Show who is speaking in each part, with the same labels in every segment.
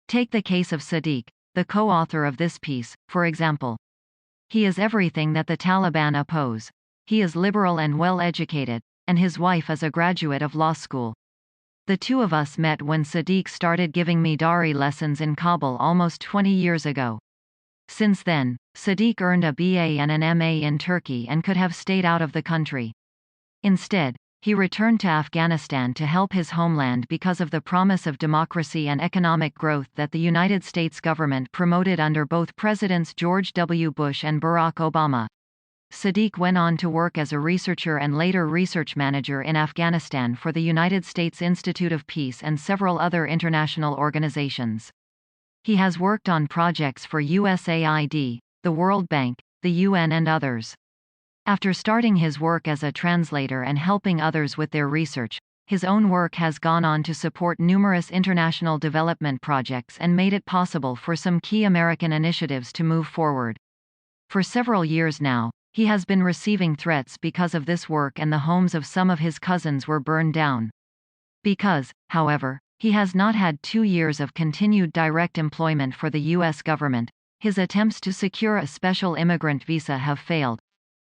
Speaker 1: Take the case of Sediq, the co-author of this piece, for example. He is everything that the Taliban oppose. He is liberal and well-educated, and his wife is a graduate of law school. The two of us met when Sediq started giving me Dari lessons in Kabul almost 20 years ago. Since then, Sediq earned a BA and an MA in Turkey and could have stayed out of the country. Instead, he returned to Afghanistan to help his homeland because of the promise of democracy and economic growth that the United States government promoted under both Presidents George W. Bush and Barack Obama. Sediq went on to work as a researcher and later research manager in Afghanistan for the United States Institute of Peace and several other international organizations. He has worked on projects for USAID, the World Bank, the UN and others. After starting his work as a translator and helping others with their research, his own work has gone on to support numerous international development projects and made it possible for some key American initiatives to move forward. For several years now, he has been receiving threats because of this work, and the homes of some of his cousins were burned down. Because, however, he has not had 2 years of continued direct employment for the U.S. government, his attempts to secure a special immigrant visa have failed.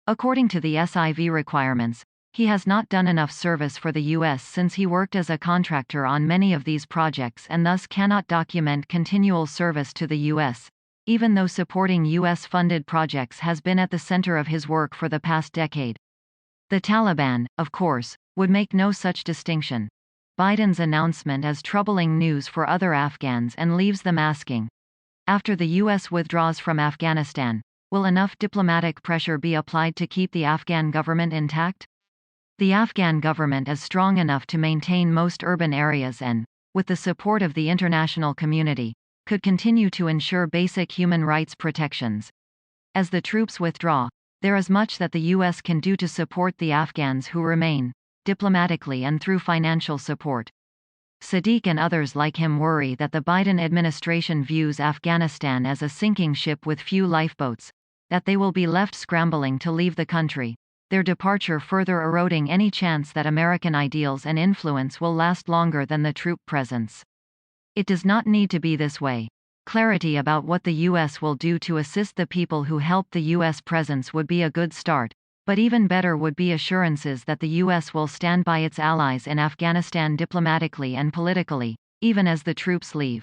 Speaker 1: According to the SIV requirements, he has not done enough service for the U.S. since he worked as a contractor on many of these projects and thus cannot document continual service to the U.S., even though supporting U.S.-funded projects has been at the center of his work for the past decade. The Taliban, of course, would make no such distinction. Biden's announcement is troubling news for other Afghans and leaves them asking, after the U.S. withdraws from Afghanistan, will enough diplomatic pressure be applied to keep the Afghan government intact? The Afghan government is strong enough to maintain most urban areas and, with the support of the international community, could continue to ensure basic human rights protections. As the troops withdraw, there is much that the U.S. can do to support the Afghans who remain, diplomatically and through financial support. Sediq and others like him worry that the Biden administration views Afghanistan as a sinking ship with few lifeboats, that they will be left scrambling to leave the country, their departure further eroding any chance that American ideals and influence will last longer than the troop presence. It does not need to be this way. Clarity about what the U.S. will do to assist the people who helped the U.S. presence would be a good start, but even better would be assurances that the U.S. will stand by its allies in Afghanistan diplomatically and politically, even as the troops leave.